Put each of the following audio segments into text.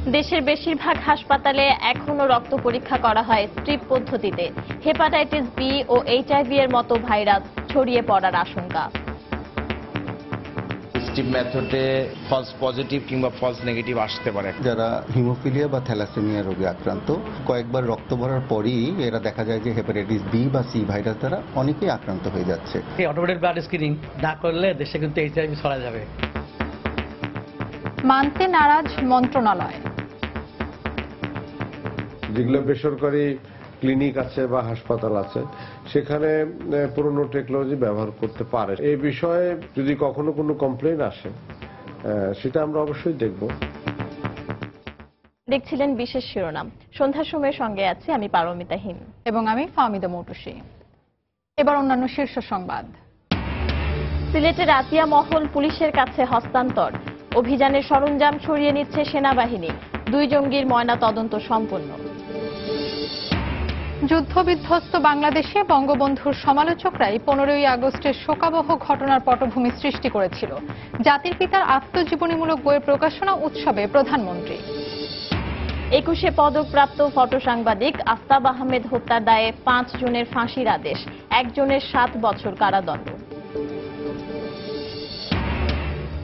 দেশের বেশিরভাগ হাসপাতালে এখনো রক্ত পরীক্ষা করা হয় স্ট্রিপ পদ্ধতিতে। হেপাটাইটিস বি ও এইচআইভি এর মতো ভাইরাস ছড়িয়ে পড়ার আশঙ্কা। স্ট্রিপ মেথডে ফলস পজিটিভ কিংবা ফলস নেগেটিভ আসতে পারে। যারা হিমোফিলিয়া বা থ্যালাসেমিয়া রোগে আক্রান্ত, কয়েকবার রক্ত ভরার পরই এরা দেখা যায় যে হেপাটাইটিস বি বা সি ভাইরাস দ্বারা অনেকেই আক্রান্ত হয়ে যাচ্ছে। এই অটোমেটেড ব্লাড স্ক্রিনিং না করলে দেশে কিন্তু এইচআইভি ছড়া যাবে। মানতে নারাজ মন্ত্রণালয়। যেগুলো বেসরকারি ক্লিনিক আছে বা হাসপাতাল আছে সেখানে পুরনো টেকনোলজি ব্যবহার করতে পারে। এই বিষয়ে যদি কখনো কোনো কমপ্লেইন আসে সেটা আমরা অবশ্যই দেখব। দেখছিলেন বিশেষ শিরোনাম। সন্ধ্যার সময়ের সঙ্গে আছি আমি পারমিতা হিন এবং আমি ফাহমিদা মৌটুসী। এবার অন্যান্য শীর্ষ সংবাদ। সিলেটের আতিয়া মহল পুলিশের কাছে হস্তান্তর। অভিযানের সরঞ্জাম সরিয়ে নিচ্ছে সেনাবাহিনী। 2 জঙ্গির ময়না তদন্ত সম্পন্ন। যুদ্ধবিধ্বস্ত বাংলাদেশে বঙ্গবন্ধুর সমালোচকরাই 15ই আগস্টের শোকাবহ ঘটনার পটভূমি সৃষ্টি করেছিল। জাতির পিতার আত্মজীবনীমূলক বইয়ের প্রকাশনা উৎসবে প্রধানমন্ত্রী। 21 পদকপ্রাপ্ত ফটো সাংবাদিক আফতাব আহমেদ হত্যার দায়ে 5 জনের ফাঁসির আদেশ, 1 জনের 7 বছর কারাদণ্ড।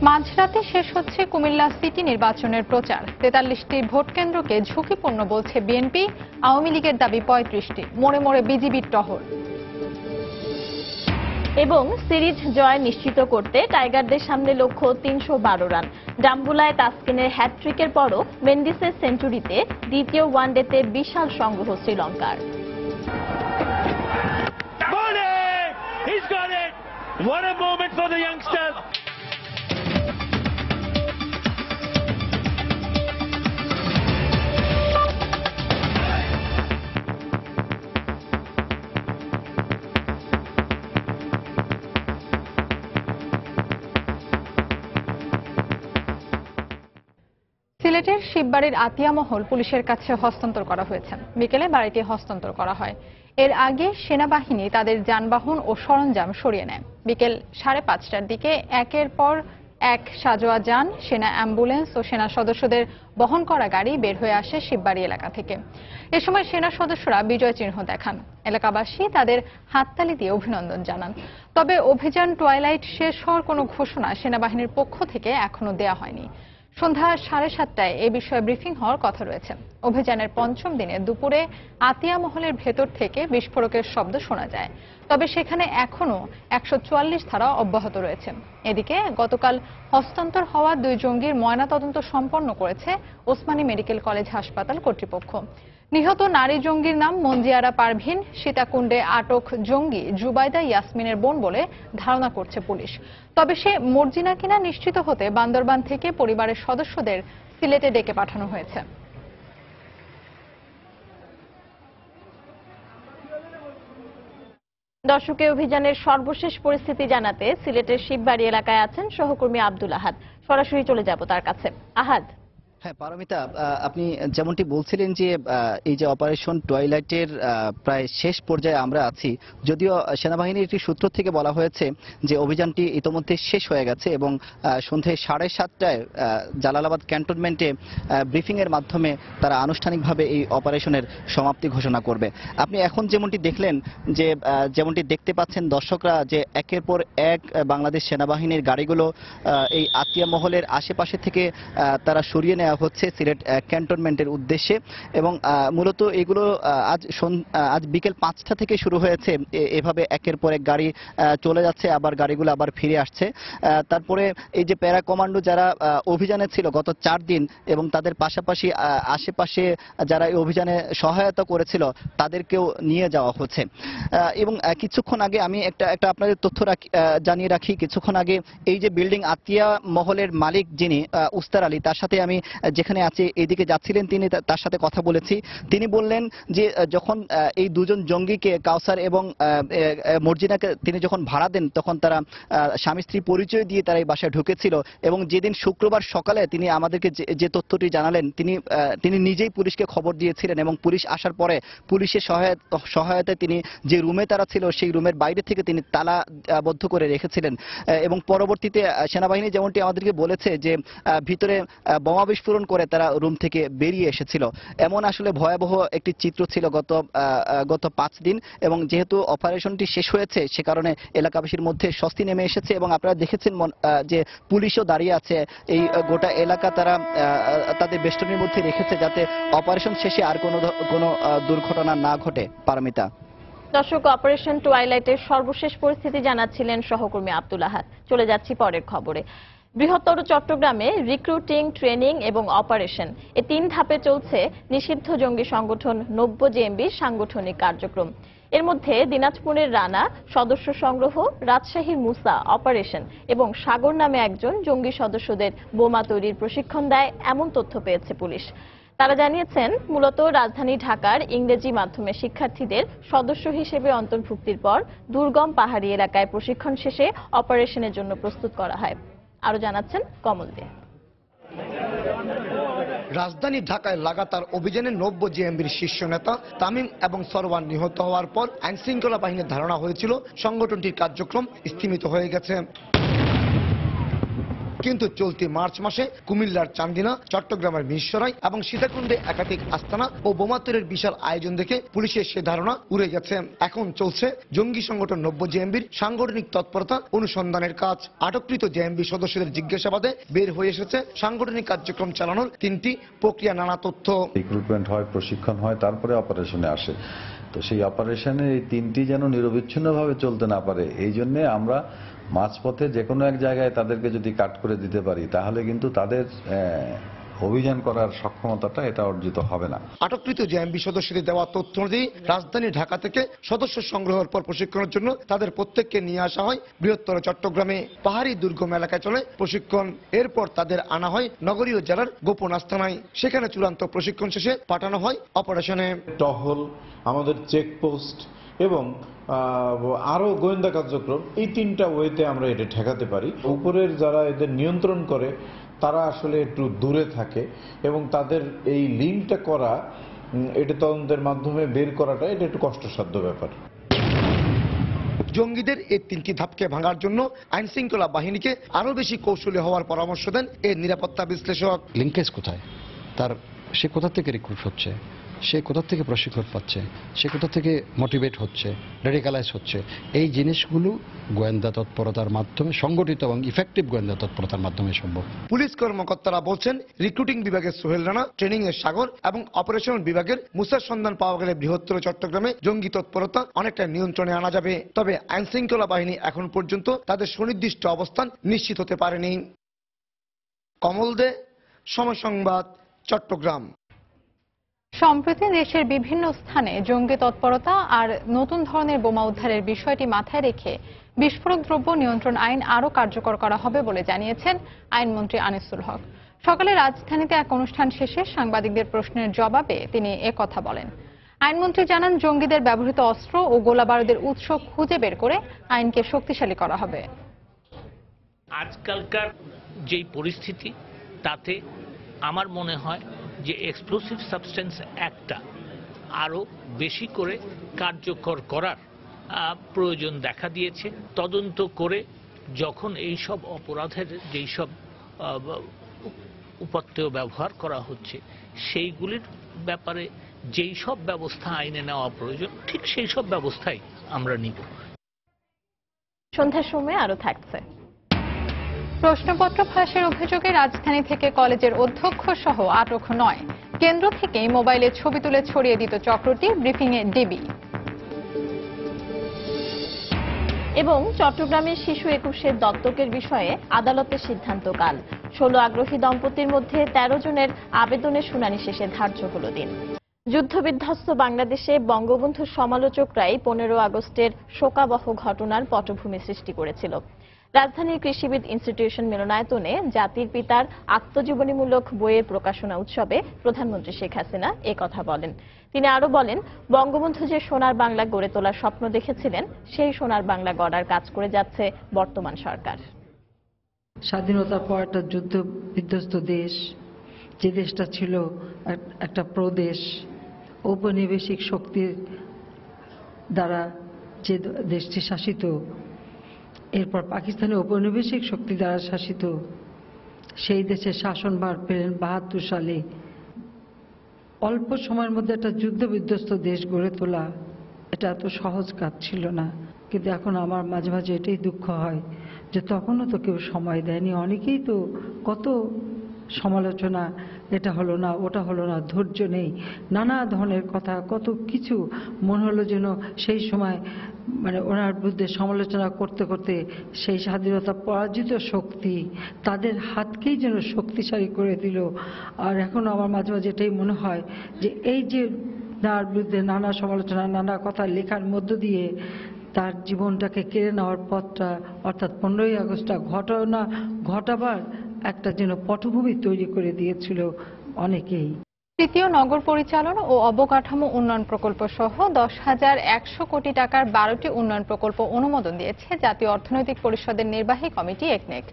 মাঝরাতে শেষ হচ্ছে কুমিল্লা সিটি নির্বাচনের প্রচার। 43টি ভোট কেন্দ্রকে ঝুঁকিপূর্ণ বলছে বিএনপি, আওয়ামী লীগের দাবি 35টি। মোড়ে মোড়ে বিজিবির টহল। এবং সিরিজ জয় নিশ্চিত করতে টাইগারদের সামনে লক্ষ্য 312 রান। ডাম্বুলায় তাসকিনের হ্যাটট্রিকের পরও মেন্ডিসের সেঞ্চুরিতে দ্বিতীয় ওয়ানডেতে বিশাল সংগ্রহ শ্রীলঙ্কার। সিলেটের শিববাড়ির আতিয়া মহল পুলিশের কাছে হস্তান্তর করা হয়েছে। বিকেলে বাড়িটি হস্তান্তর করা হয়। এর আগে সেনাবাহিনী তাদের যানবাহন ও সরঞ্জাম সরিয়ে নেয়। বিকেল 5:30টার দিকে একের পর এক সাজোয়া যান, সেনা অ্যাম্বুলেন্স ও সেনা সদস্যদের বহন করা গাড়ি বের হয়ে আসে শিববাড়ি এলাকা থেকে। এ সময় সেনা সদস্যরা বিজয় চিহ্ন দেখান। এলাকাবাসী তাদের হাততালি দিয়ে অভিনন্দন জানান। তবে অভিযান টুয়াইলাইট শেষ হওয়ার কোনো ঘোষণা সেনাবাহিনীর পক্ষ থেকে এখনো দেয়া হয়নি। সন্ধ্যা 7:30টায় এ বিষয়ে ব্রিফিং হওয়ার কথা রয়েছে। অভিযানের 5ম দিনে দুপুরে আতিয়া মহলের ভেতর থেকে বিস্ফোরকের শব্দ শোনা যায়। তবে সেখানে এখনো 144 ধারা অব্যাহত রয়েছে। এদিকে গতকাল হস্তান্তর হওয়া 2 জঙ্গির ময়নাতদন্ত সম্পন্ন করেছে ওসমানী মেডিকেল কলেজ হাসপাতাল কর্তৃপক্ষ। নিহত নারী জঙ্গির নাম মঞ্জিয়ারা পারভিন। সীতাকুণ্ডে আটক জঙ্গি জুবাইদা ইয়াসমিনের বোন বলে ধারণা করছে পুলিশ। তবে সে মর্জিনা কিনা নিশ্চিত হতে বান্দরবান থেকে পরিবারের সদস্যদের সিলেটে ডেকে পাঠানো হয়েছে। দর্শকের অভিযানের সর্বশেষ পরিস্থিতি জানাতে সিলেটের শিববাড়ি এলাকায় আছেন সহকর্মী আব্দুল আহাদ। সরাসরি চলে যাব তার কাছে। আহাদ। হ্যাঁ পারমিতা, আপনি যেমনটি বলছিলেন যে এই যে অপারেশন টুয়াইলাইটের প্রায় শেষ পর্যায়ে আমরা আছি। যদিও সেনাবাহিনীর একটি সূত্র থেকে বলা হয়েছে যে অভিযানটি ইতোমধ্যে শেষ হয়ে গেছে এবং সন্ধ্যে 7:30টায় জালালাবাদ ক্যান্টনমেন্টে ব্রিফিং এর মাধ্যমে তারা আনুষ্ঠানিকভাবে এই অপারেশনের সমাপ্তি ঘোষণা করবে। আপনি এখন যেমনটি দেখলেন যে যেমনটি দেখতে পাচ্ছেন দর্শকরা যে একের পর এক বাংলাদেশ সেনাবাহিনীর গাড়িগুলো এই আতিয়া মহলের আশেপাশে থেকে তারা সরিয়ে নেওয়া হচ্ছে সিলেট ক্যান্টনমেন্টের উদ্দেশ্যে। এবং মূলত এগুলো আজ বিকেল 5টা থেকে শুরু হয়েছে। এভাবে একের পর এক গাড়ি চলে যাচ্ছে, আবার গাড়িগুলো আবার ফিরে আসছে। তারপরে এই যে প্যারা কমান্ডো যারা অভিযানে ছিল গত 4 দিন এবং তাদের পাশাপাশি আশেপাশে যারা এই অভিযানে সহায়তা করেছিল তাদেরকেও নিয়ে যাওয়া হচ্ছে। এবং কিছুক্ষণ আগে আমি একটা আপনাদের তথ্য জানিয়ে রাখি। কিছুক্ষণ আগে এই যে বিল্ডিং আতিয়া মহলের মালিক যিনি উস্তার আলী, তার সাথে আমি যেখানে আছে এদিকে যাচ্ছিলেন, তিনি তার সাথে কথা বলেছি। তিনি বললেন যে যখন এই 2 জন জঙ্গিকে কাউসার এবং মর্জিনাকে তিনি যখন ভাড়া দেন তখন তারা স্বামী স্ত্রী পরিচয় দিয়ে তারা এই বাসায় ঢুকেছিল। এবং যেদিন শুক্রবার সকালে তিনি আমাদেরকে যে তথ্যটি জানালেন, তিনি নিজেই পুলিশকে খবর দিয়েছিলেন এবং পুলিশ আসার পরে পুলিশের সহায়তায় তিনি যে রুমে তারা ছিল সেই রুমের বাইরে থেকে তিনি তালাবদ্ধ করে রেখেছিলেন। এবং পরবর্তীতে সেনাবাহিনী যেমনটি আমাদেরকে বলেছে যে ভিতরে বোমা বিস্ফোরণ করে তারা রুম থেকে বেরিয়ে এসেছিল। এমন আসলে ভয়াবহ একটি চিত্র ছিল গত 5 দিন, এবং যেহেতু অপারেশনটি শেষ হয়েছে সে কারণে এলাকাবাসীর মধ্যে স্বস্তি নেমে এসেছে। এবং আপনারা দেখেছেন যে পুলিশও দাঁড়িয়ে আছে এই গোটা এলাকা তারা তাদের বেষ্টনীর মধ্যে রেখেছে যাতে অপারেশন শেষে আর কোনো দুর্ঘটনা না ঘটে। পারমিতা। দর্শক, অপারেশন টুয়াইলাইটের সর্বশেষ পরিস্থিতি জানাচ্ছিলেন সহকর্মী আব্দুল আহাদ। চলে যাচ্ছি পরের খবরে। বৃহত্তর চট্টগ্রামে রিক্রুটিং, ট্রেনিং এবং অপারেশন এ 3 ধাপে চলছে নিষিদ্ধ জঙ্গি সংগঠন 90 জেএমবির সাংগঠনিক কার্যক্রম। এর মধ্যে দিনাজপুরের রানা সদস্য সংগ্রহ, রাজশাহীর মুসা অপারেশন এবং সাগর নামে একজন জঙ্গি সদস্যদের বোমা তৈরির প্রশিক্ষণ দেয় এমন তথ্য পেয়েছে পুলিশ। তারা জানিয়েছেন, মূলত রাজধানী ঢাকার ইংরেজি মাধ্যমে শিক্ষার্থীদের সদস্য হিসেবে অন্তর্ভুক্তির পর দুর্গম পাহাড়ি এলাকায় প্রশিক্ষণ শেষে অপারেশনের জন্য প্রস্তুত করা হয়। আরো জানাচ্ছেন কমল দে। রাজধানী ঢাকায় লাগাতার অভিযানে 90 জেএমবির শীর্ষ নেতা তামিম এবং সরওয়ান নিহত হওয়ার পর আইনশৃঙ্খলা বাহিনীর ধারণা হয়েছিল সংগঠনটির কার্যক্রম স্থিমিত হয়ে গেছে। কিন্তু চলতি মার্চ মাসে কুমিল্লার চান্দিনা, চট্টগ্রামের মিরসরাই এবং সীতাকুণ্ডে একাধিক আস্তানা ও বোমা তৈরির বিশাল আয়োজন দেখে পুলিশের সে ধারণা উড়ে গেছে। এখন চলছে জঙ্গি সংগঠন 90 জেএমবির সাংগঠনিক তৎপরতা অনুসন্ধানের কাজ। আটককৃত জেএমবি সদস্যদের জিজ্ঞাসাবাদে বের হয়ে এসেছে সাংগঠনিক কার্যক্রম চালানোর 3টি প্রক্রিয়া, নানা তথ্য। রিক্রুটমেন্ট হয়, প্রশিক্ষণ হয়, তারপরে অপারেশনে আসে। তো সেই অপারেশনে এই 3টি যেন নিরবিচ্ছিন্নভাবে চলতে না পারে, এই জন্য আমরা মাঝপথে যে কোনো এক জায়গায় তাদেরকে যদি কাট করে দিতে পারি তাহলে কিন্তু তাদের অভিযান করার সক্ষমতাটা এটা অর্জিত হবে না। আটককৃত জেএমবি সদস্যদের দেওয়া তথ্য অনুযায়ী রাজধানী ঢাকা থেকে সদস্য সংগ্রহের পর প্রশিক্ষণের জন্য তাদের প্রত্যেককে নিয়ে আসা হয় বৃহত্তর চট্টগ্রামে। পাহাড়ি দুর্গম এলাকায় চলে প্রশিক্ষণ। এরপর তাদের আনা হয় নগরীয় জেলার গোপন আস্তানায়। সেখানে চূড়ান্ত প্রশিক্ষণ শেষে পাঠানো হয় অপারেশনে। টহল, আমাদের চেকপোস্ট এবং আরো গোয়েন্দা কার্যক্রম, এই 3টা ওয়েতে আমরা এটা ঠেকাতে পারি। উপরের যারা এদের নিয়ন্ত্রণ করে তারা আসলে একটু দূরে থাকে এবং তাদের এই লিঙ্কটা করা, এটা তদন্তের মাধ্যমে বের করাটা এটা একটু কষ্টসাধ্য ব্যাপার। জঙ্গিদের এই 3টি ধাপকে ভাঙার জন্য আইন শৃঙ্খলা বাহিনীকে আরো বেশি কৌশলী হওয়ার পরামর্শ দেন এর নিরাপত্তা বিশ্লেষক। লিঙ্কেজ কোথায়, সে কোথা থেকে রিক্রুট হচ্ছে, সে কোথা থেকে প্রশিক্ষণ পাচ্ছে, সে কোথা থেকে মোটিভেট হচ্ছে, রেডিকালাইজ হচ্ছে, এই জিনিসগুলো গোয়েন্দা তৎপরতার মাধ্যমে, সংগঠিত এবং ইফেক্টিভ গোয়েন্দা তৎপরতার মাধ্যমে সম্ভব। পুলিশ কর্মকর্তারা বলছেন, রিক্রুটিং বিভাগের সোহেল রানা, ট্রেনিং এর সাগর এবং অপারেশন বিভাগের মুসার সন্ধান পাওয়া গেলে বৃহত্তর চট্টগ্রামে জঙ্গি তৎপরতা অনেকটা নিয়ন্ত্রণে আনা যাবে। তবে আইন শৃঙ্খলা বাহিনী এখন পর্যন্ত তাদের সুনির্দিষ্ট অবস্থান নিশ্চিত হতে পারেনি। কমল দে, সময় সংবাদ, চট্টগ্রাম। সম্প্রতি দেশের বিভিন্ন স্থানে জঙ্গি তৎপরতা আর নতুন ধরনের বোমা উদ্ধারের বিষয়টি মাথায় রেখে বিস্ফোরক দ্রব্য নিয়ন্ত্রণ আইন আরও কার্যকর করা হবে বলে জানিয়েছেন আইনমন্ত্রী আনিসুল হক। সকালে রাজধানীতে এক অনুষ্ঠান শেষে সাংবাদিকদের প্রশ্নের জবাবে তিনি একথা বলেন। আইনমন্ত্রী জানান, জঙ্গিদের ব্যবহৃত অস্ত্র ও গোলাবারুদের উৎস খুঁজে বের করে আইনকে শক্তিশালী করা হবে। আজকালকার যেই পরিস্থিতি, তাতে আমার মনে হয় যে এক্সপ্লোসিভ সাবস্টেন্স অ্যাক্টটা আরও বেশি করে কার্যকর করার প্রয়োজন দেখা দিয়েছে। তদন্ত করে যখন এই সব অপরাধের যেই সব উপাত্তেয় ব্যবহার করা হচ্ছে সেইগুলির ব্যাপারে যেই সব ব্যবস্থা আইনে নেওয়া প্রয়োজন, ঠিক সেই সব ব্যবস্থাই আমরা নিব। সন্ধ্যার সময় আরো থাকছে। প্রশ্নপত্র ফাঁসের অভিযোগে রাজধানী থেকে কলেজের অধ্যক্ষ সহ আটক 9। কেন্দ্র থেকে মোবাইলে ছবি তুলে ছড়িয়ে দিত চক্রটি, ব্রিফিংয়ে ডিবি। এবং চট্টগ্রামের শিশু 21 দত্তকের বিষয়ে আদালতের সিদ্ধান্ত কাল। 16 আগ্রহী দম্পতির মধ্যে 13 জনের আবেদনের শুনানি শেষে ধার্য হল দিন। যুদ্ধবিধ্বস্ত বাংলাদেশে বঙ্গবন্ধুর সমালোচকরাই 15 আগস্টের শোকাবহ ঘটনার পটভূমি সৃষ্টি করেছিল। রাজধানীর কৃষিবিদ ইনস্টিটিউশন মিলনায়তনে জাতির পিতার আত্মজীবনীমূলক বইয়ের প্রকাশনা উৎসবে প্রধানমন্ত্রী শেখ হাসিনা একথা বলেন। তিনি আরো বলেন, বঙ্গবন্ধু যে সোনার বাংলা গড়ে তোলার স্বপ্ন দেখেছিলেন, সেই সোনার বাংলা গড়ার কাজ করে যাচ্ছে বর্তমান সরকার। স্বাধীনতার পর একটা যুদ্ধ বিধ্বস্ত দেশ, যে দেশটা ছিল একটা প্রদেশ, ঔপনিবেশিক শক্তির দ্বারা যে দেশটি শাসিত, এরপর পাকিস্তানের ঔপনিবেশিক শক্তি দ্বারা শাসিত, সেই দেশে শাসনভার পেলেন ৭২ সালে। অল্প সময়ের মধ্যে একটা যুদ্ধ বিধ্বস্ত দেশ গড়ে তোলা এটা এত সহজ কাজ ছিল না। কিন্তু এখন আমার মাঝে মাঝে এটাই দুঃখ হয় যে তখনও তো কেউ সময় দেয়নি। অনেকেই তো কত সমালোচনা, এটা হলো না, ওটা হলো না, ধৈর্য নেই, নানা ধরনের কথা, কত কিছু। মনে হলো যেন সেই সময় মানে ওনার বিরুদ্ধে সমালোচনা করতে করতে সেই স্বাধীনতা পরাজিত শক্তি তাদের হাতকেই যেন শক্তিশালী করে দিল। আর এখন আমার মাঝে মাঝে এটাই মনে হয় যে এই যে তার বিরুদ্ধে নানা সমালোচনা, নানা কথা লেখার মধ্য দিয়ে তার জীবনটাকে কেড়ে নেওয়ার পথটা, অর্থাৎ 15ই আগস্টটা ঘটাবার একটা যেন পটভূমি তৈরি করে দিয়েছিল অনেকেই। তৃতীয় নগর পরিচালন ও অবকাঠামো উন্নয়ন প্রকল্প সহ 10,100 কোটি টাকার 12টি উন্নয়ন প্রকল্প অনুমোদন দিয়েছে জাতীয় অর্থনৈতিক পরিষদের নির্বাহী কমিটি একনেক।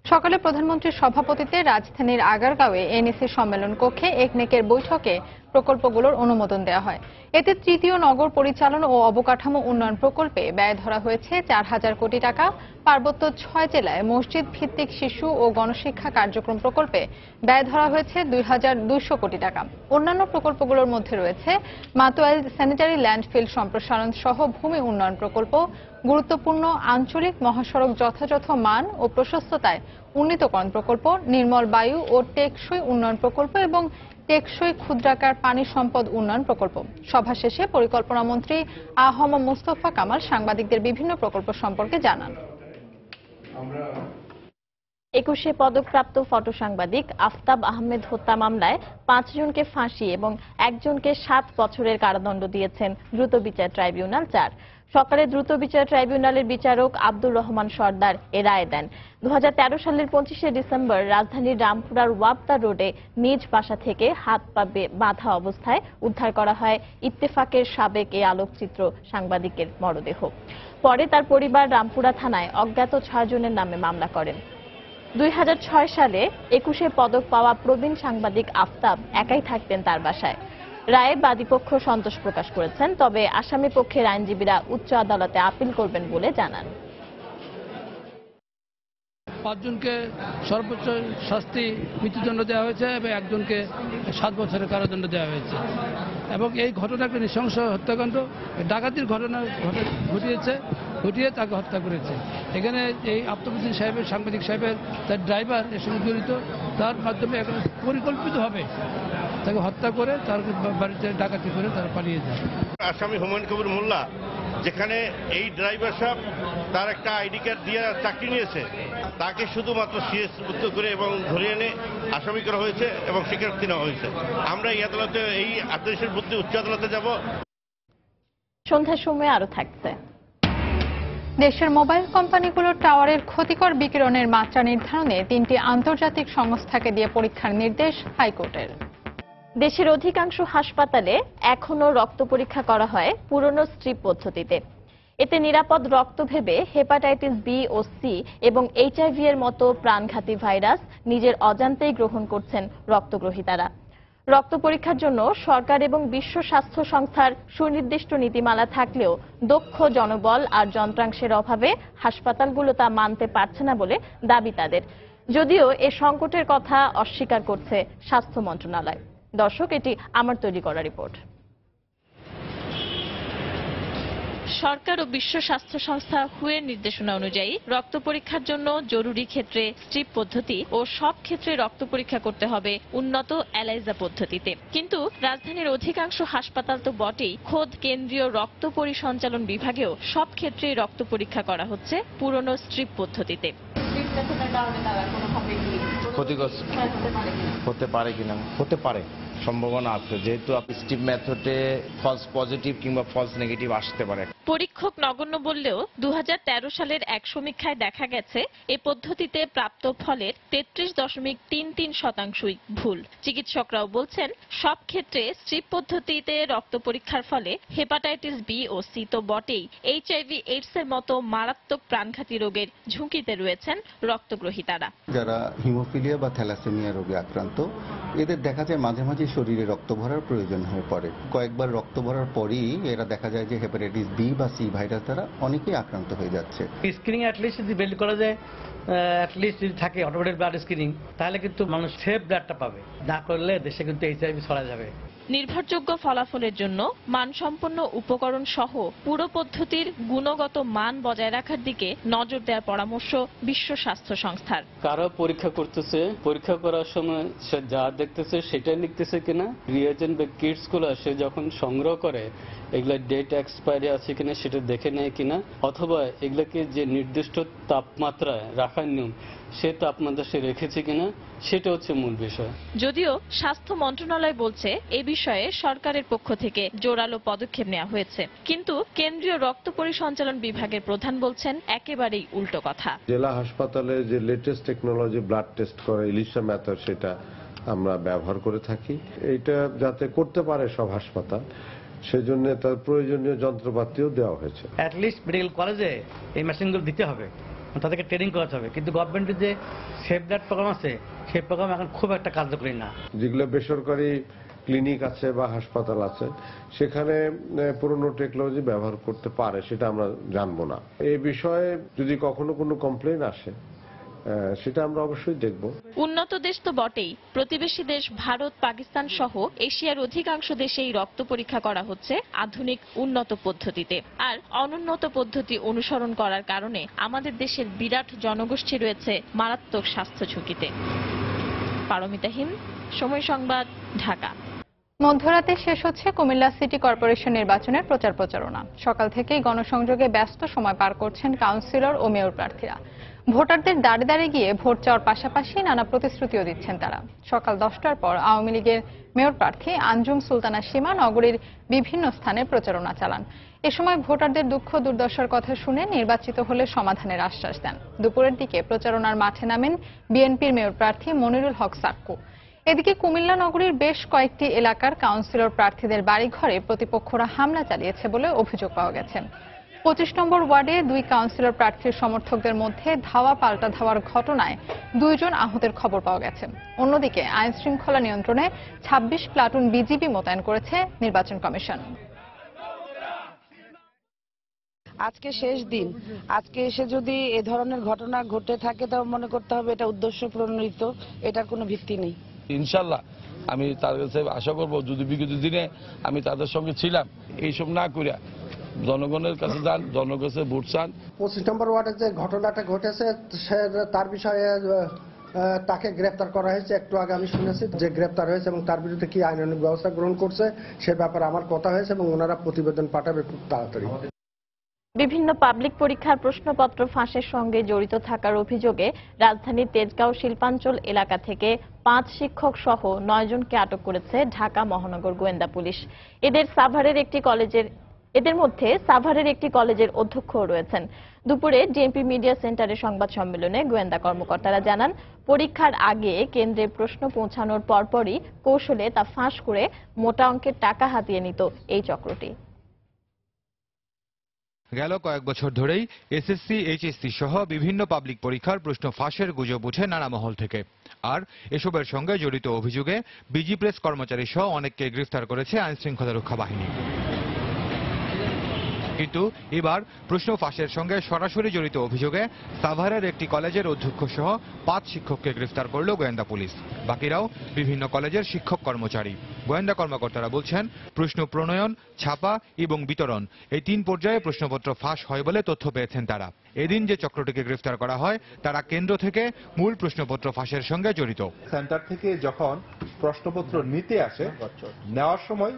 সকালে প্রধানমন্ত্রীর সভাপতিত্বে রাজধানীর আগারগাঁওয়ে এনইসি সম্মেলন কক্ষে একনেকের বৈঠকে প্রকল্পগুলোর অনুমোদন দেওয়া হয়। এতে তৃতীয় নগর পরিচালন ও অবকাঠামো উন্নয়ন প্রকল্পে ব্যয় ধরা হয়েছে 4,000 কোটি টাকা। পার্বত্য 6 জেলায় মসজিদ ভিত্তিক শিশু ও গণশিক্ষা কার্যক্রম প্রকল্পে ব্যয় ধরা হয়েছে 2,200 কোটি টাকা। অন্যান্য প্রকল্পগুলোর মধ্যে রয়েছে মাতোয়াইল স্যানিটারি ল্যান্ডফিল সম্প্রসারণ সহ ভূমি উন্নয়ন প্রকল্প, গুরুত্বপূর্ণ আঞ্চলিক মহাসড়ক যথাযথ মান ও প্রশস্ততায় উন্নীতকরণ প্রকল্প, নির্মল বায়ু ও টেকসই উন্নয়ন প্রকল্প এবং টেকসই ক্ষুদ্রাকার পানি সম্পদ উন্নয়ন প্রকল্প। সভা শেষে পরিকল্পনা মন্ত্রী আ.হ.ম মুস্তফা কামাল সাংবাদিকদের বিভিন্ন প্রকল্প সম্পর্কে জানান। 21 পদকপ্রাপ্ত ফটো সাংবাদিক আফতাব আহমেদ হত্যা মামলায় 5 জনকে ফাঁসি এবং 1 জনকে 7 বছরের কারাদণ্ড দিয়েছেন দ্রুত বিচার ট্রাইব্যুনাল 4। সকালে দ্রুত বিচার ট্রাইব্যুনালের বিচারক আব্দুর রহমান সর্দার এ রায় দেন। 2013 সালের 25শে ডিসেম্বর রাজধানীর রামপুরার ওয়াপদা রোডে নিজ বাসা থেকে হাত পা বাঁধা অবস্থায় উদ্ধার করা হয় ইত্তেফাকের সাবেক এই আলোকচিত্র সাংবাদিকের মরদেহ। পরে তার পরিবার রামপুরা থানায় অজ্ঞাত 6 জনের নামে মামলা করেন। 2006 সালে 21 পদক পাওয়া প্রবীণ সাংবাদিক আফতাব একাই থাকতেন তার বাসায়। রায়ে বাদীপক্ষ সন্তোষ প্রকাশ করেছেন, তবে আসামি পক্ষের আইনজীবীরা উচ্চ আদালতে আপিল করবেন বলে জানান। 5 জনকে সর্বোচ্চ শাস্তি মৃত্যুদণ্ড দেওয়া হয়েছে এবং 1 জনকে 7 বছরের কারাদণ্ড দেওয়া হয়েছে। এবং এই ঘটনা একটা নৃশংস হত্যাকাণ্ড, ডাকাতির ঘটনা ঘটিয়ে তাকে হত্যা করেছে। এখানে এই আফতাবউদ্দিন সাহেবের, সাংবাদিক সাহেবের তার ড্রাইভার এর সঙ্গে জড়িত, তার মাধ্যমে এখন পরিকল্পিতভাবে তাকে হত্যা করে তার বাড়িতে ডাকাতি করে তারা পালিয়ে যায়। আসামি হুমায়ুন কবির মোল্লা, যেখানে এই ড্রাইভার সাহেব তার একটা আইডি কার্ড দিয়ে চাকরি নিয়েছে, তাকে শুধুমাত্র সিএসভুক্ত করে এবং ধরে এনে আসামি করা হয়েছে এবং স্বীকারোক্তি নেওয়া হয়েছে। আমরা এই আদালতে, এই আদেশের বুদ্ধি উচ্চ আদালতে যাব। সন্ধ্যার সময় আরো থাকছে। দেশের মোবাইল কোম্পানিগুলোর টাওয়ারের ক্ষতিকর বিকিরণের মাত্রা নির্ধারণে 3টি আন্তর্জাতিক সংস্থাকে দিয়ে পরীক্ষার নির্দেশ হাইকোর্টের। দেশের অধিকাংশ হাসপাতালে এখনো রক্ত পরীক্ষা করা হয় পুরনো স্ট্রিপ পদ্ধতিতে। এতে নিরাপদ রক্ত ভেবে হেপাটাইটিস বি ও সি এবং এইচআইভি এর মতো প্রাণঘাতী ভাইরাস নিজের অজান্তেই গ্রহণ করছেন রক্তগ্রহীতারা। রক্ত পরীক্ষার জন্য সরকার এবং বিশ্ব স্বাস্থ্য সংস্থার সুনির্দিষ্ট নীতিমালা থাকলেও দক্ষ জনবল আর যন্ত্রাংশের অভাবে হাসপাতালগুলো তা মানতে পারছে না বলে দাবি তাদের। যদিও এ সংকটের কথা অস্বীকার করছে স্বাস্থ্য মন্ত্রণালয়। দর্শক, এটি আমার তৈরি করা রিপোর্ট। সরকার ও বিশ্ব স্বাস্থ্য সংস্থা হুয়ের নির্দেশনা অনুযায়ী রক্ত পরীক্ষার জন্য জরুরি ক্ষেত্রে স্ট্রিপ পদ্ধতি ও সব ক্ষেত্রে রক্ত পরীক্ষা করতে হবে উন্নত এলাইজা পদ্ধতিতে। কিন্তু রাজধানীর অধিকাংশ হাসপাতাল তো বটেই, খোদ কেন্দ্রীয় রক্ত পরিসঞ্চালন বিভাগেও সব ক্ষেত্রেই রক্ত পরীক্ষা করা হচ্ছে পুরনো স্ট্রিপ পদ্ধতিতে। ক্ষতিগ্রস্ত হতে পারে কিনা? হতে পারে, সম্ভাবনা আছে, যেহেতু স্ট্রিপ মেথডে ফলস পজিটিভ কিংবা ফলস নেগেটিভ আসতে পারে। পরীক্ষক নগণ্য বললেও 2013 সালের এক সমীক্ষায় দেখা গেছে এ পদ্ধতিতে প্রাপ্ত ফলের 33.33% ভুল। চিকিৎসকরাও বলছেন সব ক্ষেত্রে স্ট্রিপ পদ্ধতিতে রক্ত পরীক্ষার ফলে হেপাটাইটিস বি ও সি তো বটেই, এইচআইভি এইডস এর মতো মারাত্মক প্রাণঘাতী রোগের ঝুঁকিতে রয়েছেন রক্তগ্রহীতারা। যারা হিমোফিলিয়া বা থ্যালাসেমিয়া রোগে আক্রান্ত, এদের দেখা যায় মাঝে মাঝে শরীরে রক্ত ভরার প্রয়োজন হয়ে পড়ে। কয়েকবার রক্ত ভরার পরই এরা দেখা যায় যে হেপাটাইটিস বি বা সি ভাইরাস দ্বারা অনেকেই আক্রান্ত হয়ে যাচ্ছে। স্ক্রিনিং অ্যাটলিস্ট যদি বের করা যায়, অ্যাটলিস্ট যদি থাকে অটোমেটেড ব্লাড স্ক্রিনিং, তাহলে কিন্তু মানুষ সেফ ব্লাডটা পাবে। না করলে দেশে কিন্তু এইচআইভি ছড়া যাবে। নির্ভরযোগ্য ফলাফলের জন্য মানসম্পন্ন উপকরণ সহ পুরো পদ্ধতির গুণগত মান বজায় রাখার দিকে নজর দেওয়ার পরামর্শ বিশ্ব স্বাস্থ্য সংস্থার। কারা পরীক্ষা করতেছে, পরীক্ষা করার সময় সে যা দেখতেছে সেটাই লিখতেছে কিনা, রিয়েজেন্ট বা কিটস গুলো সে যখন সংগ্রহ করে এগুলা ডেট এক্সপায়ারি আছে কিনা সেটা দেখে নেয় কিনা, অথবা এগুলাকে যে নির্দিষ্ট তাপমাত্রায় রাখার নিয়ম সে তাপমাত্রা সে রেখেছে কিনা সেটা হচ্ছে মূল বিষয়। যদিও স্বাস্থ্য মন্ত্রণালয় বলছে এ বিষয়ে সরকারের পক্ষ থেকে জোরালো পদক্ষেপ নেওয়া হয়েছে, কিন্তু কেন্দ্রীয় রক্ত পরিসঞ্চালন বিভাগের প্রধান বলছেন একেবারেই উল্টো কথা। জেলা হাসপাতালে যে লেটেস্ট টেকনোলজি ব্লাড টেস্ট করে ইলিশা মেথড সেটা আমরা ব্যবহার করে থাকি। এটা যাতে করতে পারে সব হাসপাতাল, সেজন্য তার প্রয়োজনীয় যন্ত্রপাতিও দেওয়া হয়েছে। অ্যাটলিস্ট মেডিকেল কলেজে এই মেশিনগুলো দিতে হবে, তাদেরকে ট্রেনিং করাতে হবে, কিন্তু গভর্নমেন্টের যে সেফ ব্লাড প্রোগ্রাম আছে সেই প্রোগ্রাম এখন খুব একটা কার্যকরী না। যেগুলো বেসরকারি ক্লিনিক আছে বা হাসপাতাল আছে সেখানে পুরনো টেকনোলজি ব্যবহার করতে পারে, সেটা আমরা জানবো না। এই বিষয়ে যদি কখনো কোনো কমপ্লেন আসে সেটা আমরা অবশ্যই দেখব। উন্নত দেশ তো বটেই, প্রতিবেশী দেশ ভারত, পাকিস্তান সহ এশিয়ার অধিকাংশ দেশেই রক্ত পরীক্ষা করা হচ্ছে আধুনিক উন্নত পদ্ধতিতে। আর অনুন্নত পদ্ধতি অনুসরণ করার কারণে আমাদের দেশের বিরাট জনগোষ্ঠী রয়েছে মারাত্মক স্বাস্থ্য ঝুঁকিতে। পারমিতা হিম, সময় সংবাদ, ঢাকা। মধ্যরাতে শেষ হচ্ছে কুমিল্লা সিটি কর্পোরেশন নির্বাচনের প্রচার প্রচারণা। সকাল থেকেই গণসংযোগে ব্যস্ত সময় পার করছেন কাউন্সিলর ও মেয়র প্রার্থীরা। ভোটারদের দাঁড়ে দাঁড়িয়ে গিয়ে ভোট চাওয়ার পাশাপাশি নানা প্রতিশ্রুতিও দিচ্ছেন তারা। সকাল 10টার পর আওয়ামী লীগের মেয়র প্রার্থী আঞ্জুম সুলতানা সীমা নগরীর বিভিন্ন স্থানে প্রচারণা চালান। এ সময় ভোটারদের দুঃখ দুর্দশার কথা শুনে নির্বাচিত হলে সমাধানের আশ্বাস দেন। দুপুরের দিকে প্রচারণার মাঠে নামেন বিএনপির মেয়র প্রার্থী মনিরুল হক সাক্কু। এদিকে কুমিল্লা নগরীর বেশ কয়েকটি এলাকার কাউন্সিলর প্রার্থীদের বাড়িঘরে প্রতিপক্ষরা হামলা চালিয়েছে বলে অভিযোগ পাওয়া গেছে। 25 নম্বর ওয়ার্ডে 2 কাউন্সিলর প্রার্থীর সমর্থকদের মধ্যে ধাওয়া পাল্টা ধাওয়ার ঘটনায় 2 জন আহতের খবর পাওয়া গেছে। অন্যদিকে আইন শৃঙ্খলা নিয়ন্ত্রণে 26 প্লাটুন বিজিবি মোতায়েন করেছে নির্বাচন কমিশন। আজকে শেষ দিন, আজকে এসে যদি এ ধরনের ঘটনা ঘটে থাকে তবে মনে করতে হবে এটা উদ্দেশ্য প্রণোদিত, এটার কোনো ভিত্তি নেই। ইনশাল্লাহ আমি তাদের কাছে আশা করব, যদি বিগত দিনে আমি তাদের সঙ্গে ছিলাম, এইসব না করিয়া জনগণের কাছে যান, জনগণের কাছে ভোট চান। 25 নম্বর ওয়ার্ডে যে ঘটনাটা ঘটেছে তার বিষয়ে তাকে গ্রেফতার করা হয়েছে। একটু আগে আমি শুনেছি যে গ্রেফতার হয়েছে এবং তার বিরুদ্ধে কি আইনানুগ ব্যবস্থা গ্রহণ করছে সে ব্যাপারে আমার কথা হয়েছে এবং ওনারা প্রতিবেদন পাঠাবে খুব তাড়াতাড়ি। বিভিন্ন পাবলিক পরীক্ষার প্রশ্নপত্র ফাঁসের সঙ্গে জড়িত থাকার অভিযোগে রাজধানীর তেজগাঁও শিল্পাঞ্চল এলাকা থেকে 5 শিক্ষক সহ 9 জনকে আটক করেছে ঢাকা মহানগর গোয়েন্দা পুলিশ। এদের মধ্যে সাভারের একটি কলেজের অধ্যক্ষও রয়েছেন। দুপুরে ডিএমপি মিডিয়া সেন্টারে সংবাদ সম্মেলনে গোয়েন্দা কর্মকর্তারা জানান, পরীক্ষার আগে কেন্দ্রে প্রশ্ন পৌঁছানোর পরপরই কৌশলে তা ফাঁস করে মোটা অঙ্কের টাকা হাতিয়ে নিত এই চক্রটি। গেল কয়েক বছর ধরেই এসএসসি, এইচএসসি সহ বিভিন্ন পাবলিক পরীক্ষার প্রশ্ন ফাঁসের গুজব উঠে নানা মহল থেকে। আর এসবের সঙ্গে জড়িত অভিযোগে বিজি প্রেস কর্মচারী সহ অনেককে গ্রেফতার করেছে আইন শৃঙ্খলা রক্ষা বাহিনী। কিন্তু এবার প্রশ্ন ফাঁসের সঙ্গে সরাসরি জড়িত অভিযোগে সাভারের একটি কলেজের অধ্যক্ষ সহ 5 শিক্ষককে গ্রেফতার করল গোয়েন্দা পুলিশ। বাকিরাও বিভিন্ন কলেজের শিক্ষক কর্মচারী। গোয়েন্দা কর্মকর্তারা বলছেন, প্রশ্ন প্রণয়ন, ছাপা এবং বিতরণ এই 3 পর্যায়ে প্রশ্নপত্র ফাঁস হয় বলে তথ্য পেয়েছেন তারা। এদিন যে চক্রটিকে গ্রেফতার করা হয় তারা কেন্দ্র থেকে মূল প্রশ্নপত্র ফাঁসের সঙ্গে জড়িত। সেন্টার থেকে যখন প্রশ্নপত্র নিতে আসে, নেওয়ার সময়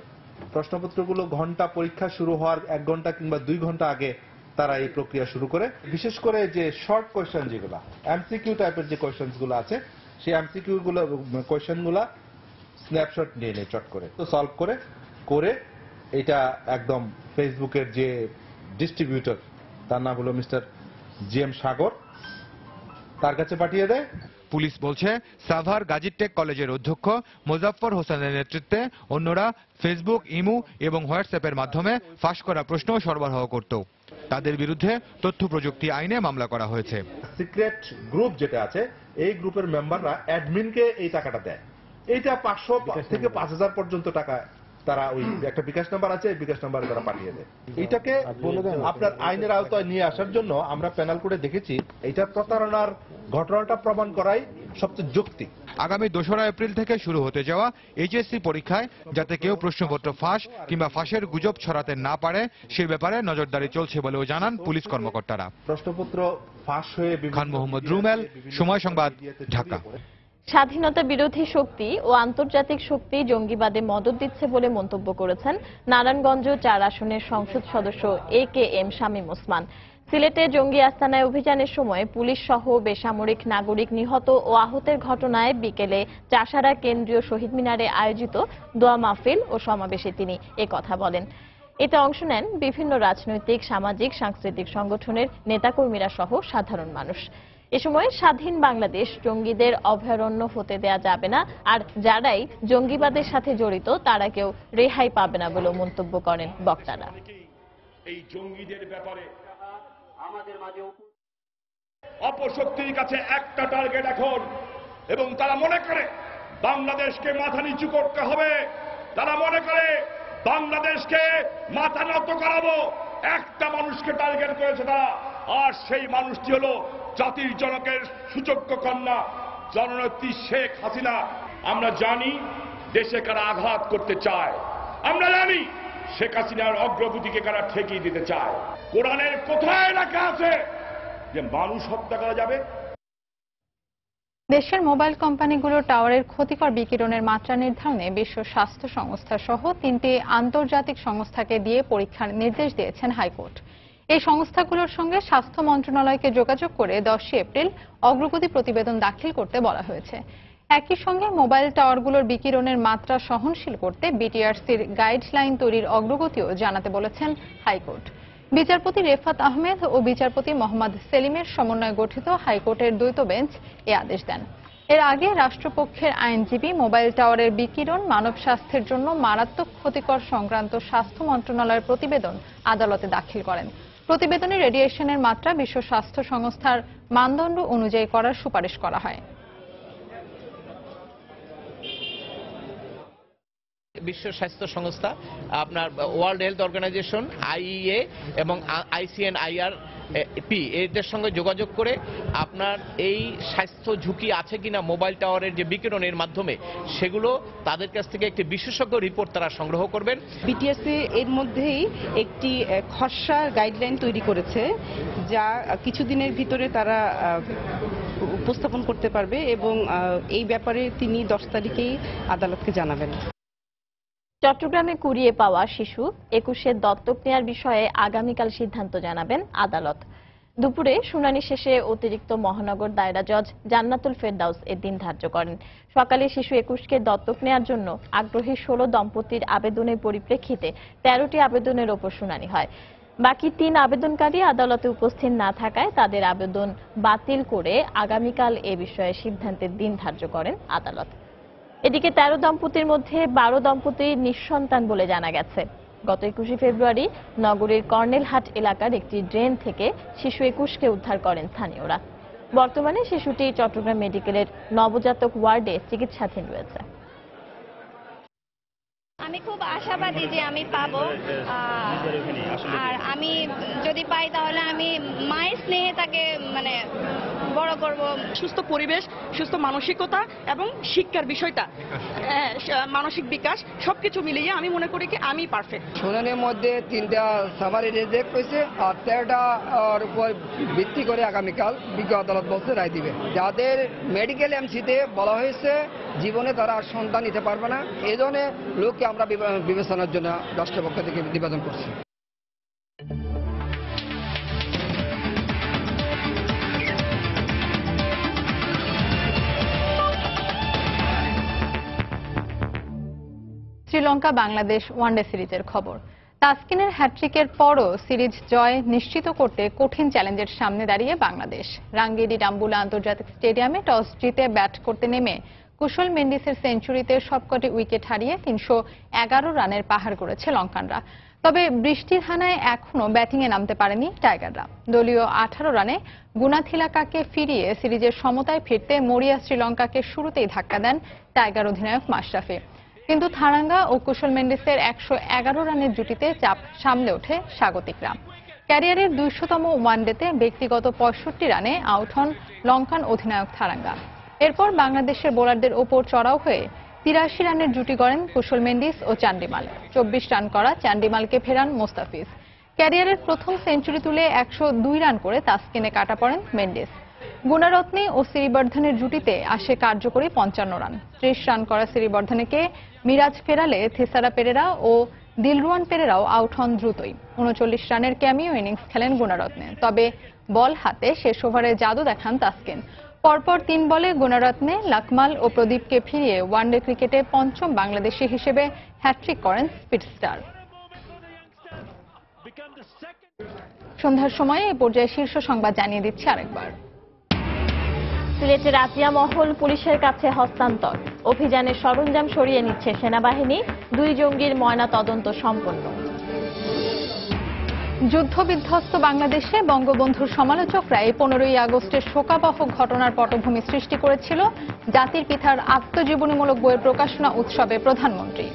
প্রশ্নপত্রগুলো ঘন্টা পরীক্ষা শুরু হওয়ার 1 ঘন্টা কিংবা 2 ঘন্টা আগে তারা এই প্রক্রিয়া শুরু করে। বিশেষ করে যে শর্ট কোয়েশ্চেন, যেগুলো এমসিকিউ টাইপের যে কোয়েশ্চেন গুলো আছে, সেই এমসিকিউ গুলো কোয়েশ্চেন গুলা স্ন্যাপশট নিয়ে নেয় চট করে, তো সলভ করে এটা একদম ফেসবুকের যে ডিস্ট্রিবিউটর, তার নাম হলো মিস্টার জিএম সাগর, তার কাছে পাঠিয়ে দেয়। পুলিশ বলছে, সাভার গাজীটেক কলেজের অধ্যক্ষ মোজাফফর হোসেনের নেতৃত্বে অন্যরা ফেসবুক, ইমু এবং হোয়াটসঅ্যাপের মাধ্যমে ফাঁস করা প্রশ্ন সরবরাহ করত। তাদের বিরুদ্ধে তথ্য প্রযুক্তি আইনে মামলা করা হয়েছে। সিক্রেট গ্রুপ যেটা আছে, এই গ্রুপের মেম্বাররা অ্যাডমিনকে এই টাকাটা দেয়। এইটা 500 থেকে 5000 পর্যন্ত টাকা তারা ওই একটা বিকাশ নাম্বার আছে, বিকাশ নাম্বারে তারা পাঠিয়ে দেয়। এটাকে আপনার আইনের আওতায় নিয়ে আসার জন্য আমরা প্যানেল করে দেখেছি এটা প্রতারণার ঘটনাটা প্রমাণ করাই সবচেয়ে যৌক্তিক। আগামী 2রা এপ্রিল থেকে শুরু হতে যাওয়া এইচএসসি পরীক্ষায় যাতে কেউ প্রশ্নপত্র ফাঁস কিংবা ফাঁসের গুজব ছড়াতে না পারে সে ব্যাপারে নজরদারি চলছে বলেও জানান পুলিশ কর্মকর্তারা। প্রশ্নপত্র ফাঁস হয়ে খান মোহাম্মদ রুমেল, সময় সংবাদ, ঢাকা। স্বাধীনতা বিরোধী শক্তি ও আন্তর্জাতিক শক্তি জঙ্গিবাদে মদদ দিচ্ছে বলে মন্তব্য করেছেন নারায়ণগঞ্জ 4 আসনের সংসদ সদস্য AKM শামীম ওসমান। সিলেটে জঙ্গি আস্তানায় অভিযানের সময় পুলিশ সহ বেসামরিক নাগরিক নিহত ও আহতের ঘটনায় বিকেলে চাষারা কেন্দ্রীয় শহীদ মিনারে আয়োজিত দোয়া মাহফিল ও সমাবেশে তিনি একথা বলেন। এতে অংশ নেন বিভিন্ন রাজনৈতিক, সামাজিক, সাংস্কৃতিক সংগঠনের নেতাকর্মীরা সহ সাধারণ মানুষ। এ সময় স্বাধীন বাংলাদেশ জঙ্গিদের অভয়ারণ্য হতে দেয়া যাবে না, আর যারাই জঙ্গিবাদের সাথে জড়িত তারা কেউ রেহাই পাবে না বলে মন্তব্য করেন বক্তারা। এই জঙ্গিদের ব্যাপারে আমাদের মাঝে অপশক্তির কাছে একটা টার্গেট এখন, এবং তারা মনে করে বাংলাদেশকে মাথা নিচু করতে হবে, তারা মনে করে বাংলাদেশকে মাথা নত করাবো। একটা মানুষকে টার্গেট করেছে তারা, আর সেই মানুষটি হলো জাতির জনকের সুযোগ্য কন্যা জননেত্রী শেখ হাসিনা। আমরা জানি দেশে কারা আঘাত করতে চায়, আমরা জানি শেখ হাসিনার অগ্রগতিকে কারা ঠেকিয়ে দিতে চায়। কোরআনের কোথায় লেখা আছে যে মানুষ হত্যা করা যাবে? দেশের মোবাইল কোম্পানিগুলোর টাওয়ারের ক্ষতিকর বিকিরণের মাত্রা নির্ধারণে বিশ্ব স্বাস্থ্য সংস্থা সহ 3টি আন্তর্জাতিক সংস্থাকে দিয়ে পরীক্ষার নির্দেশ দিয়েছেন হাইকোর্ট। এই সংস্থাগুলোর সঙ্গে স্বাস্থ্য মন্ত্রণালয়কে যোগাযোগ করে 10 এপ্রিল অগ্রগতি প্রতিবেদন দাখিল করতে বলা হয়েছে। একই সঙ্গে মোবাইল টাওয়ারগুলোর বিকিরণের মাত্রা সহনশীল করতে বিটিআরসির গাইডলাইন তৈরির অগ্রগতিও জানাতে বলেছেন হাইকোর্ট। বিচারপতি রেফাত আহমেদ ও বিচারপতি মোহাম্মদ সেলিমের সমন্বয়ে গঠিত হাইকোর্টের দ্বৈত বেঞ্চ এ আদেশ দেন। এর আগে রাষ্ট্রপক্ষের আইনজীবী মোবাইল টাওয়ারের বিকিরণ মানব স্বাস্থ্যের জন্য মারাত্মক ক্ষতিকর সংক্রান্ত স্বাস্থ্য মন্ত্রণালয়ের প্রতিবেদন আদালতে দাখিল করেন। প্রতিবেদনে রেডিয়েশনের মাত্রা বিশ্ব স্বাস্থ্য সংস্থার মানদণ্ড অনুযায়ী করার সুপারিশ করা হয়। বিশ্ব স্বাস্থ্য সংস্থা, আপনার ওয়ার্ল্ড হেলথ অর্গানাইজেশন, IEA এবং ICNIRP এদের সঙ্গে যোগাযোগ করে আপনার এই স্বাস্থ্য ঝুঁকি আছে কিনা মোবাইল টাওয়ারের যে বিকিরণের মাধ্যমে, সেগুলো তাদের কাছ থেকে একটি বিশেষজ্ঞ রিপোর্ট তারা সংগ্রহ করবেন। বিটিআরসি এর মধ্যেই একটি খসড়া গাইডলাইন তৈরি করেছে, যা কিছুদিনের ভিতরে তারা উপস্থাপন করতে পারবে এবং এই ব্যাপারে তিনি 10 তারিখেই আদালতকে জানাবেন। চট্টগ্রামে কুড়িয়ে পাওয়া শিশু 21 দত্তক নেয়ার বিষয়ে আগামীকাল সিদ্ধান্ত জানাবেন আদালত। দুপুরে শুনানি শেষে অতিরিক্ত মহানগর দায়রা জজ জান্নাতুল ফেরদাউস এর দিন ধার্য করেন। সকালে শিশু 21কে দত্তক নেয়ার জন্য আগ্রহী 16 দম্পতির আবেদনের পরিপ্রেক্ষিতে 13টি আবেদনের ওপর শুনানি হয়। বাকি 3 আবেদনকারী আদালতে উপস্থিত না থাকায় তাদের আবেদন বাতিল করে আগামীকাল এ বিষয়ে সিদ্ধান্তের দিন ধার্য করেন আদালত। এদিকে 13 দম্পতির মধ্যে 12 দম্পতি নিঃসন্তান বলে জানা গেছে। গত 21 ফেব্রুয়ারি নগরীর কর্নেলহাট এলাকার একটি ড্রেন থেকে শিশু 21কে উদ্ধার করেন স্থানীয়রা। বর্তমানে শিশুটি চট্টগ্রাম মেডিকেলের নবজাতক ওয়ার্ডে চিকিৎসাধীন রয়েছে। আমি খুব আশাবাদী যে আমি পাবো, আর আমি যদি পাই তাহলে আমি মায়ের স্নেহে তাকে বড় করব। সুস্থ পরিবেশ, সুস্থ মানসিকতা এবং শিক্ষার বিষয়টা, মানসিক বিকাশ সবকিছু মিলিয়ে আমি মনে করি কি আমি পারফেক্ট। শুনানির মধ্যে 3টা সামারি রিজেক্ট হয়েছে আর 13টার উপর ভিত্তি করে আগামীকাল বিজ্ঞ আদালত বলছে রায় দিবে। যাদের মেডিকেল এমসিতে বলা হয়েছে জীবনে তারা আর সন্তান নিতে পারবে না, এই ধরনের লোককে আমরা বিবেচনার জন্য রাষ্ট্রপক্ষ থেকে নিবেদন করছি। শ্রীলঙ্কা বাংলাদেশ ওয়ানডে সিরিজের খবর। তাসকিনের হ্যাট্রিকের পরও সিরিজ জয় নিশ্চিত করতে কঠিন চ্যালেঞ্জের সামনে দাঁড়িয়ে বাংলাদেশ। রাঙ্গিরি ডাম্বুলা আন্তর্জাতিক স্টেডিয়ামে টস জিতে ব্যাট করতে নেমে কুশল মেন্ডিসের সেঞ্চুরিতে সবকটি উইকেট হারিয়ে 311 রানের পাহাড় করেছে লঙ্কানরা। তবে বৃষ্টির হানায় এখনো ব্যাটিংয়ে নামতে পারেনি টাইগাররা। দলীয় 18 রানে গুনাথিলাকাকে ফিরিয়ে সিরিজের সমতায় ফিরতে মরিয়া শ্রীলঙ্কাকে শুরুতেই ধাক্কা দেন টাইগার অধিনায়ক মাশরাফি। কিন্তু থারাঙ্গা ও কুশল মেন্ডিসের 111 রানের জুটিতে চাপ সামলে ওঠে স্বাগতিকরা। ক্যারিয়ারের 200তম ওয়ানডেতে ব্যক্তিগত 65 রানে আউট হন লঙ্কান অধিনায়ক থারাঙ্গা। এরপর বাংলাদেশের বোলারদের ওপর চড়াও হয়ে 83 রানের জুটি গড়েন কুশল মেন্ডিস ও চান্ডিমাল। 24 রান করা চান্ডিমালকে ফেরান মোস্তাফিজ। ক্যারিয়ারের প্রথম সেঞ্চুরি তুলে 102 রান করে তাসকিনে কাটা পড়েন মেন্ডিস। গুণারত্নে ও শ্রীবর্ধনের জুটিতে আসে কার্যকরী 55 রান। 30 রান করা শ্রীবর্ধনেকে মিরাজ ফেরালে থেসারা পেরেরা ও দিলরুয়ান পেরেরাও আউট হন দ্রুতই। 39 রানের ক্যামিও ইনিংস খেলেন গুণারত্নে। তবে বল হাতে শেষ ওভারে জাদু দেখান তাসকিন। পরপর 3 বলে গুণারত্নে, লাকমাল ও প্রদীপকে ফিরিয়ে ওয়ানডে ক্রিকেটে পঞ্চম বাংলাদেশি হিসেবে হ্যাট্রিক করেন স্পিডস্টার। সন্ধ্যার সময়ে এ পর্যায়ে শীর্ষ সংবাদ জানিয়ে দিচ্ছি আরেকবার। সিলেটের আতিয়া মহল পুলিশের কাছে হস্তান্তর। অভিযানের সরঞ্জাম সরিয়ে নিচ্ছে সেনাবাহিনী। 2 জঙ্গির ময়না তদন্ত সম্পন্ন। যুদ্ধবিধ্বস্ত বাংলাদেশে বঙ্গবন্ধুর সমালোচকরা এই 15ই আগস্টের শোকাবহ ঘটনার পটভূমি সৃষ্টি করেছিল। জাতির পিতার আত্মজীবনীমূলক বইয়ের প্রকাশনা উৎসবে প্রধানমন্ত্রী।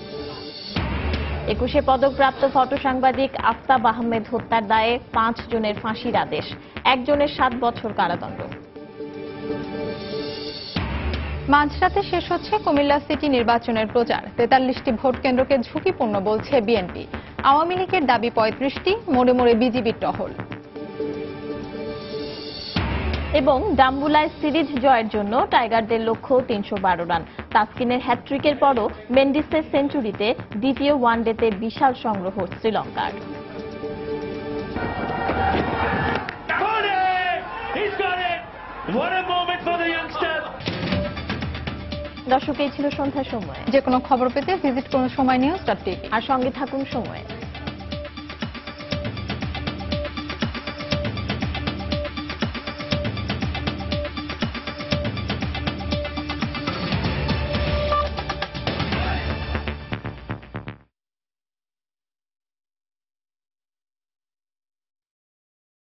21 পদকপ্রাপ্ত ফটো সাংবাদিক আফতাব আহমেদ হত্যার দায়ে 5 জনের ফাঁসির আদেশ। 1 জনের 7 বছর কারাদণ্ড। মাঝরাতে শেষ হচ্ছে কুমিল্লা সিটি নির্বাচনের প্রচার। 43টি ভোট কেন্দ্রকে ঝুঁকিপূর্ণ বলছে বিএনপি। আওয়ামী লীগের দাবি 35টি, মোড়ে মোড়ে বিজিবির টহল। এবং ডাম্বুলায় সিরিজ জয়ের জন্য টাইগারদের লক্ষ্য 312 রান। তাসকিনের হ্যাট্রিকের পরও মেন্ডিসের সেঞ্চুরিতে দ্বিতীয় ওয়ানডেতে বিশাল সংগ্রহ শ্রীলঙ্কার। দর্শক, এই ছিল সন্ধ্যার সময়। যে কোনো খবর পেতে ভিজিট করুন সময় নিউজ.টিভি আর সঙ্গে থাকুন সময়।